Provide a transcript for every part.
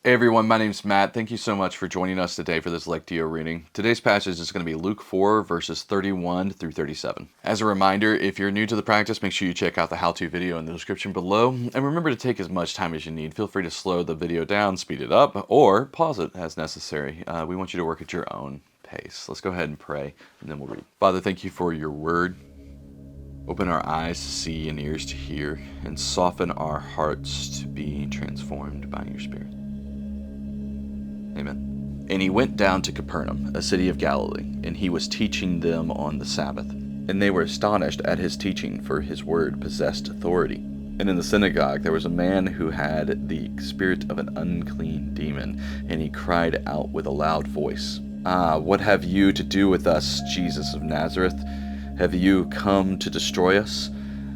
Hey everyone, my name's Matt. Thank you so much for joining us today for this Lectio reading. Today's passage is going to be Luke 4, verses 31 through 37. As a reminder, if you're new to the practice, make sure you check out the how-to video in the description below. And remember to take as much time as you need. Feel free to slow the video down, speed it up, or pause it as necessary. We want you to work at your own pace. Let's go ahead and pray, and then we'll read. Father, thank you for your word. Open our eyes to see and ears to hear, and soften our hearts to be transformed by your Spirit. Amen. And he went down to Capernaum, a city of Galilee, and he was teaching them on the Sabbath. And they were astonished at his teaching, for his word possessed authority. And in the synagogue there was a man who had the spirit of an unclean demon, and he cried out with a loud voice, "Ah, what have you to do with us, Jesus of Nazareth? Have you come to destroy us?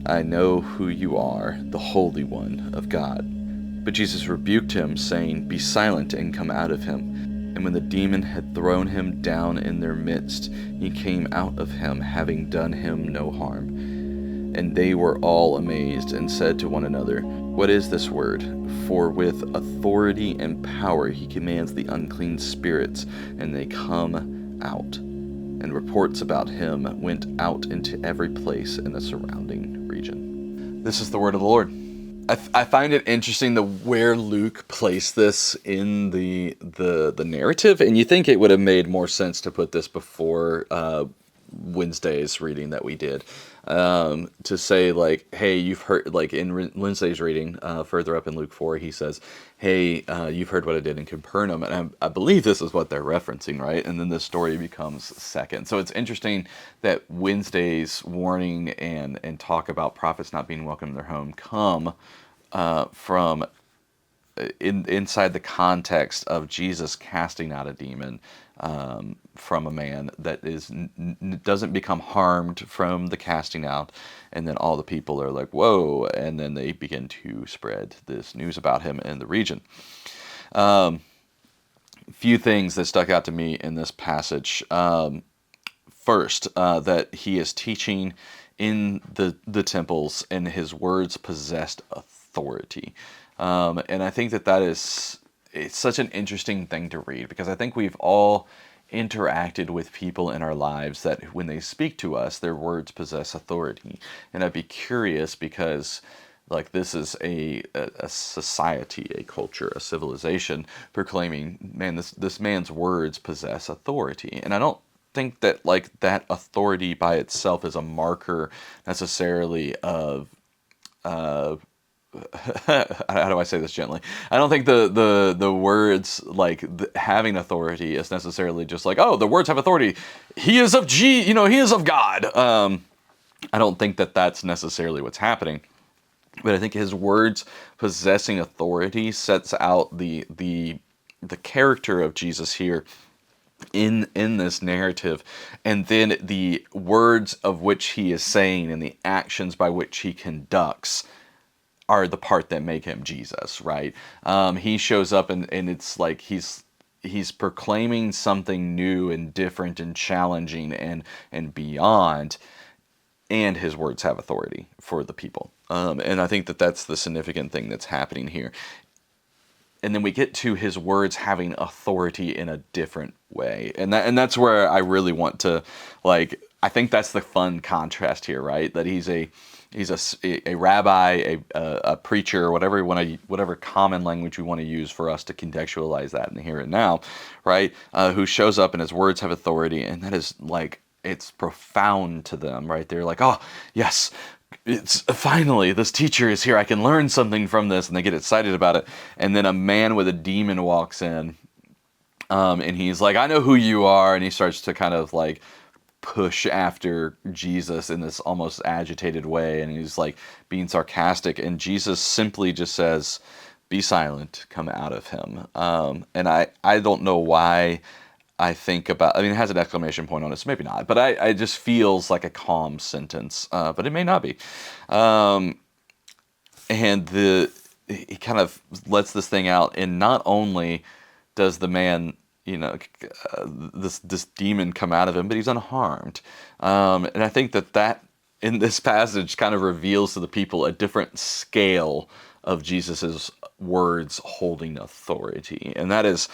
I know who you are, the Holy One of God." But Jesus rebuked him, saying, "Be silent and come out of him." And when the demon had thrown him down in their midst, he came out of him, having done him no harm. And they were all amazed, and said to one another, "What is this word? For with authority and power he commands the unclean spirits, and they come out." And reports about him went out into every place in the surrounding region. This is the word of the Lord. I find it interesting where Luke placed this in the narrative, and you think it would have made more sense to put this before Wednesday's reading that we did, to say like, hey, you've heard, like in Wednesday's reading, further up in Luke 4, he says, hey, you've heard what I did in Capernaum, and I believe this is what they're referencing, right? And then this story becomes second. So it's interesting that Wednesday's warning and talk about prophets not being welcome in their home come from inside the context of Jesus casting out a demon from a man that doesn't become harmed from the casting out, and then all the people are like, whoa, and then they begin to spread this news about him in the region. Few things that stuck out to me in this passage. First, that he is teaching in the temples, and his words possessed authority. And I think it's such an interesting thing to read, because I think we've all interacted with people in our lives that when they speak to us, their words possess authority. And I'd be curious, because like this is a society, a culture, a civilization proclaiming, man, this man's words possess authority. And I don't think that like that authority by itself is a marker necessarily of how do I say this gently? I don't think the words like having authority is necessarily just like, oh, the words have authority. He is of he is of God. I don't think that that's necessarily what's happening. But I think his words possessing authority sets out the character of Jesus here in this narrative, and then the words of which he is saying and the actions by which he conducts are the part that make him Jesus, right? He shows up and it's like he's proclaiming something new and different and challenging and beyond, and his words have authority for the people. And I think that that's the significant thing that's happening here. And then we get to his words having authority in a different way. And that's where I really want to, like, I think that's the fun contrast here, right? That he's a rabbi, a preacher, whatever common language we want to use for us to contextualize that in the here and now, right? Who shows up and his words have authority, and that is like, it's profound to them, right? They're like, oh, yes, it's finally, this teacher is here. I can learn something from this, and they get excited about it. And then a man with a demon walks in, and he's like, I know who you are, and he starts to kind of like push after Jesus in this almost agitated way, and he's like being sarcastic, and Jesus simply just says, "Be silent, come out of him." And I don't know why I think about, I mean, it has an exclamation point on it, so maybe not, but I just feels like a calm sentence, but it may not be. And he kind of lets this thing out, and not only does the man, this demon come out of him, but he's unharmed. And I think that in this passage kind of reveals to the people a different scale of Jesus's words holding authority. And that's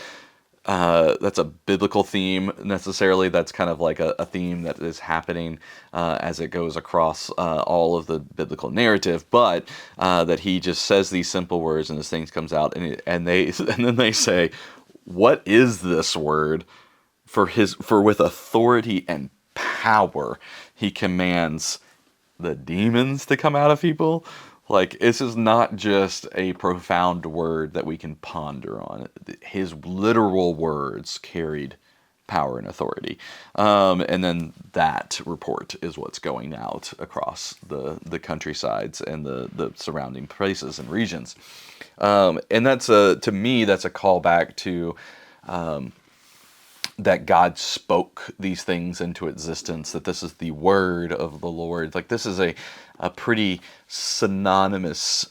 a biblical theme necessarily. That's kind of like a theme that is happening as it goes across all of the biblical narrative. But that he just says these simple words, and this thing comes out, and then they say, "What is this word? For with authority and power he commands the demons to come out of people." Like, this is not just a profound word that we can ponder on. His literal words carried power and authority. And then that report is what's going out across the countrysides and the surrounding places and regions. And that's to me, that's a callback to that God spoke these things into existence, that this is the word of the Lord. Like, this is a pretty synonymous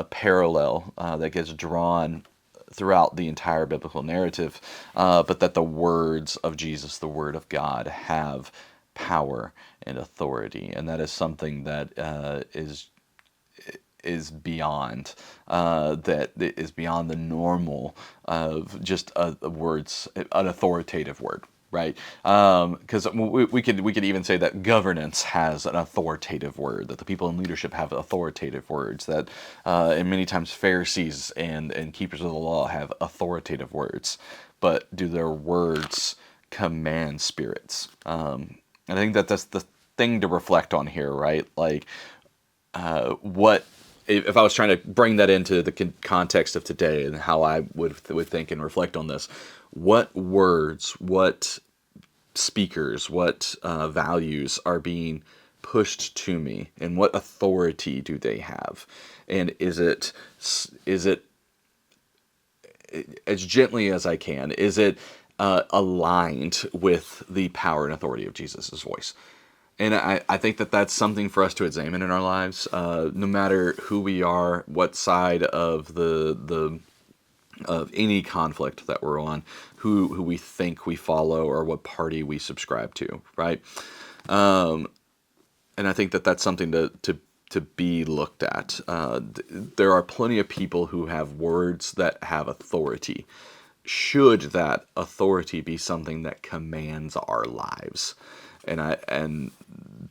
parallel that gets drawn throughout the entire biblical narrative, but that the words of Jesus, the word of God, have power and authority. And that is something that is beyond the normal of just words, an authoritative word, right? Because we could even say that governance has an authoritative word, that the people in leadership have authoritative words, that and many times Pharisees and keepers of the law have authoritative words, but do their words command spirits? And I think that's the thing to reflect on here, right? Like, what if I was trying to bring that into the context of today and how I would think and reflect on this? What words, what speakers, what values are being pushed to me, and what authority do they have? And is it as gently as I can? Is it aligned with the power and authority of Jesus' voice? And I think that that's something for us to examine in our lives, no matter who we are, what side of of any conflict that we're on, who we think we follow, or what party we subscribe to, right? And I think that that's something to be looked at. There are plenty of people who have words that have authority. Should that authority be something that commands our lives? And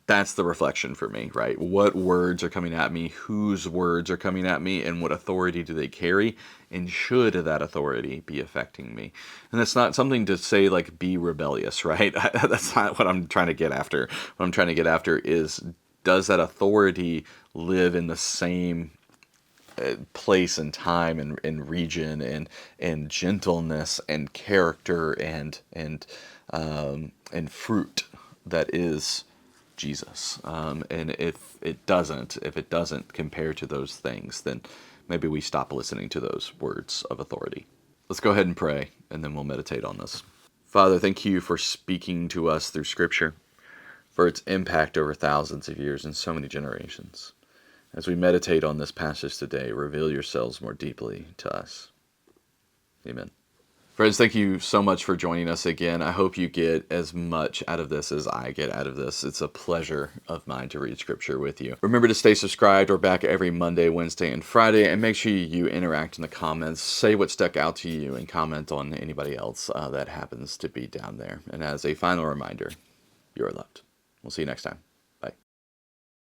that's the reflection for me, right? What words are coming at me? Whose words are coming at me? And what authority do they carry? And should that authority be affecting me? And that's not something to say, like, be rebellious, right? That's not what I'm trying to get after. What I'm trying to get after is, does that authority live in the same place and time and region and gentleness and character and fruit that is Jesus? And if it doesn't compare to those things, then maybe we stop listening to those words of authority. Let's go ahead and pray, and then we'll meditate on this. Father, thank you for speaking to us through Scripture, for its impact over thousands of years and so many generations. As we meditate on this passage today, reveal yourselves more deeply to us. Amen. Friends, thank you so much for joining us again. I hope you get as much out of this as I get out of this. It's a pleasure of mine to read Scripture with you. Remember to stay subscribed. We're back every Monday, Wednesday, and Friday. And make sure you interact in the comments. Say what stuck out to you and comment on anybody else that happens to be down there. And as a final reminder, you're loved. We'll see you next time.